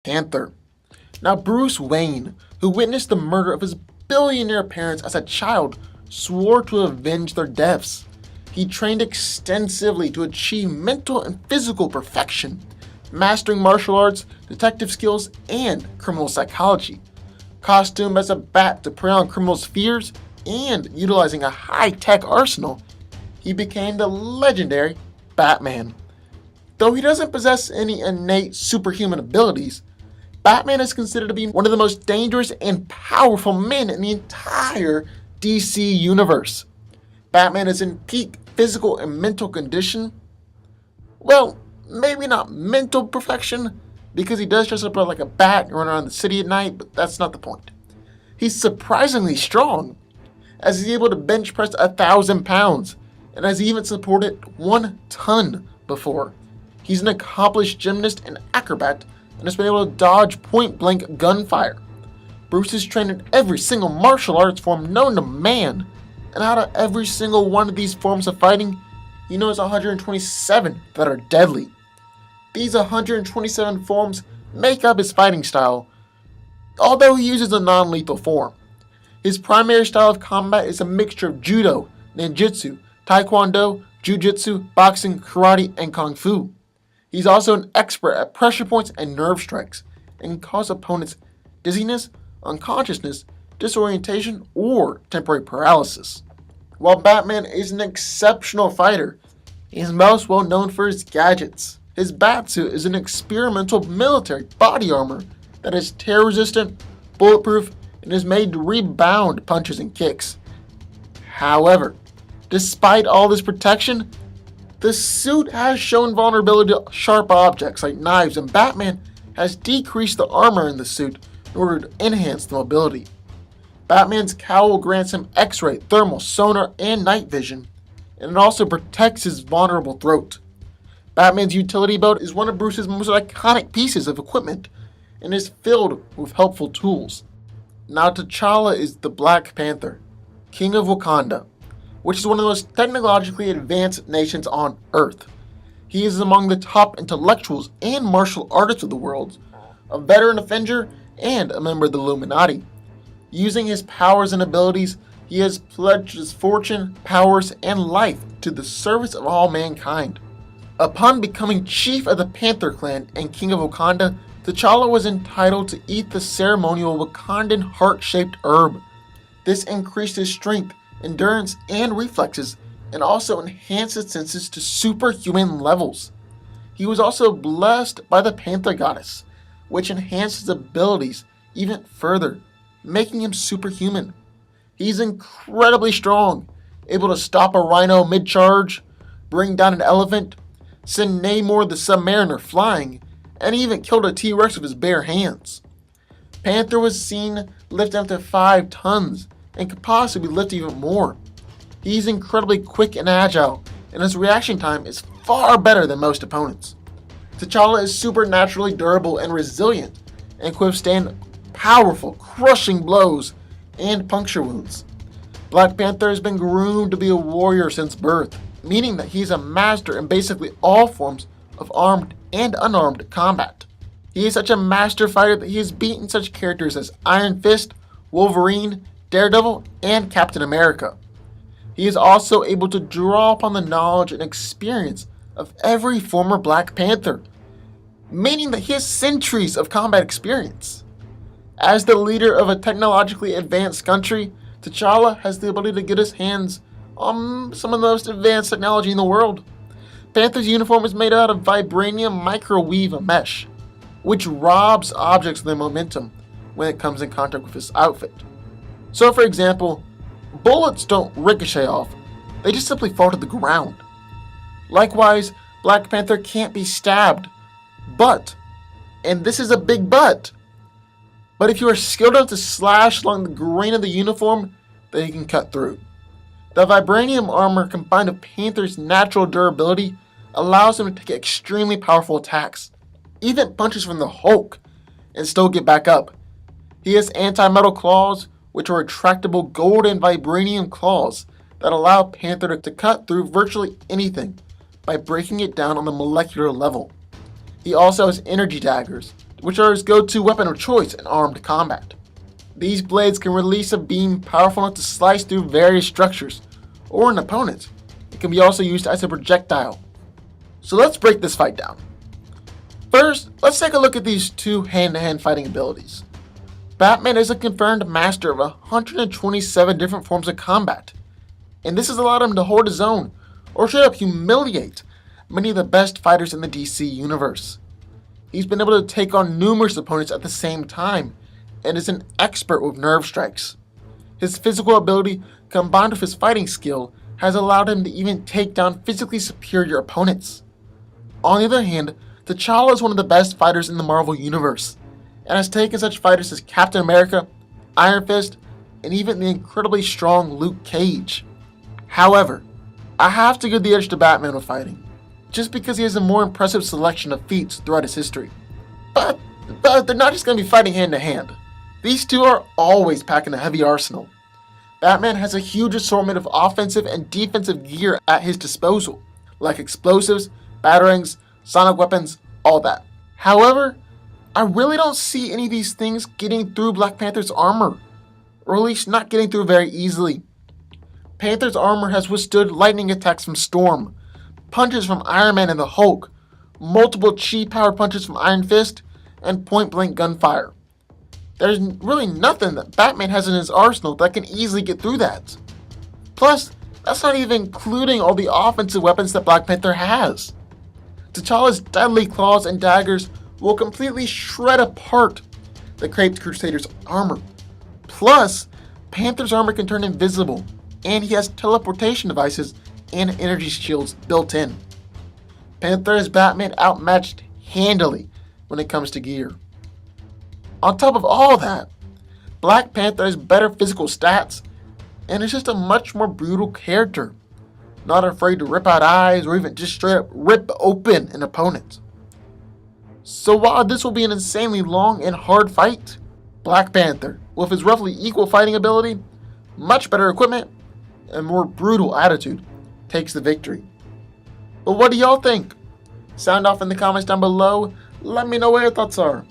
Panther. Now, Bruce Wayne, who witnessed the murder of his billionaire parents as a child, swore to avenge their deaths. He trained extensively to achieve mental and physical perfection, mastering martial arts, detective skills, and criminal psychology. Costumed as a bat to prey on criminals' fears and utilizing a high-tech arsenal, he became the legendary Batman. Though he doesn't possess any innate superhuman abilities, Batman is considered to be one of the most dangerous and powerful men in the entire DC universe. Batman is in peak physical and mental condition. Well, maybe not mental perfection, because he does dress up like a bat and run around the city at night, but that's not the point. He's surprisingly strong, as he's able to bench press 1,000 pounds, and has even supported 1 ton before. He's an accomplished gymnast and acrobat, and has been able to dodge point-blank gunfire. Bruce is trained in every single martial arts form known to man, and out of every single one of these forms of fighting, he knows 127 that are deadly. These 127 forms make up his fighting style, although he uses a non-lethal form. His primary style of combat is a mixture of judo, ninjutsu, taekwondo, jiu-jitsu, boxing, karate, and kung fu. He's also an expert at pressure points and nerve strikes, and can cause opponents dizziness, unconsciousness, disorientation, or temporary paralysis. While Batman is an exceptional fighter, he is most well known for his gadgets. His Batsuit is an experimental military body armor that is tear-resistant, bulletproof, and is made to rebound punches and kicks. However, despite all this protection, the suit has shown vulnerability to sharp objects like knives, and Batman has decreased the armor in the suit in order to enhance the mobility. Batman's cowl grants him X-ray, thermal, sonar, and night vision, and it also protects his vulnerable throat. Batman's utility belt is one of Bruce's most iconic pieces of equipment, and is filled with helpful tools. Now, T'Challa is the Black Panther, King of Wakanda, which is one of the most technologically advanced nations on Earth. He is among the top intellectuals and martial artists of the world, a veteran Avenger, and a member of the Illuminati. Using his powers and abilities, he has pledged his fortune, powers, and life to the service of all mankind. Upon becoming chief of the Panther clan and king of Wakanda, T'Challa was entitled to eat the ceremonial Wakandan heart-shaped herb. This increased his strength, endurance, and reflexes, and also enhanced his senses to superhuman levels. He was also blessed by the Panther goddess, which enhanced his abilities even further, making him superhuman. He's incredibly strong, able to stop a rhino mid-charge, bring down an elephant, send Namor the Submariner flying, and even killed a T-Rex with his bare hands. Panther was seen lifting up to 5 tons, and could possibly lift even more. He's incredibly quick and agile, and his reaction time is far better than most opponents. T'Challa is supernaturally durable and resilient, and can withstand powerful, crushing blows and puncture wounds. Black Panther has been groomed to be a warrior since birth, meaning that he's a master in basically all forms of armed and unarmed combat. He is such a master fighter that he has beaten such characters as Iron Fist, Wolverine, Daredevil, and Captain America. He is also able to draw upon the knowledge and experience of every former Black Panther, meaning that he has centuries of combat experience. As the leader of a technologically advanced country, T'Challa has the ability to get his hands on some of the most advanced technology in the world. Panther's uniform is made out of vibranium microwave mesh, which robs objects of their momentum when it comes in contact with his outfit. So, for example, bullets don't ricochet off, they just simply fall to the ground. Likewise, Black Panther can't be stabbed, but, and this is a big but if you are skilled enough to slash along the grain of the uniform, then you can cut through. The vibranium armor combined with Panther's natural durability allows him to take extremely powerful attacks, even punches from the Hulk, and still get back up. He has anti-metal claws, which are retractable gold and vibranium claws that allow Panther to cut through virtually anything by breaking it down on the molecular level. He also has energy daggers which are his go-to weapon of choice in armed combat. These blades can release a beam powerful enough to slice through various structures or an opponent. It can be also used as a projectile. So let's break this fight down. First, let's take a look at these two hand-to-hand fighting abilities. Batman is a confirmed master of 127 different forms of combat, and this has allowed him to hold his own, or straight up humiliate, many of the best fighters in the DC universe. He's been able to take on numerous opponents at the same time, and is an expert with nerve strikes. His physical ability, combined with his fighting skill, has allowed him to even take down physically superior opponents. On the other hand, T'Challa is one of the best fighters in the Marvel Universe, and has taken such fighters as Captain America, Iron Fist, and even the incredibly strong Luke Cage. However, I have to give the edge to Batman with fighting, just because he has a more impressive selection of feats throughout his history. But they're not just going to be fighting hand to hand. These two are always packing a heavy arsenal. Batman has a huge assortment of offensive and defensive gear at his disposal, like explosives, batarangs, sonic weapons, all that. However, I really don't see any of these things getting through Black Panther's armor, or at least not getting through very easily. Panther's armor has withstood lightning attacks from Storm, punches from Iron Man and the Hulk, multiple chi-powered punches from Iron Fist, and point-blank gunfire. There's really nothing that Batman has in his arsenal that can easily get through that. Plus, that's not even including all the offensive weapons that Black Panther has. T'Challa's deadly claws and daggers will completely shred apart the Caped Crusader's armor. Plus, Panther's armor can turn invisible, and he has teleportation devices and energy shields built in. Panther has Batman outmatched handily when it comes to gear. On top of all that, Black Panther has better physical stats, and is just a much more brutal character, not afraid to rip out eyes or even just straight up rip open an opponent. So while this will be an insanely long and hard fight, Black Panther, with his roughly equal fighting ability, much better equipment, and more brutal attitude, takes the victory. But what do y'all think? Sound off in the comments down below. Let me know what your thoughts are.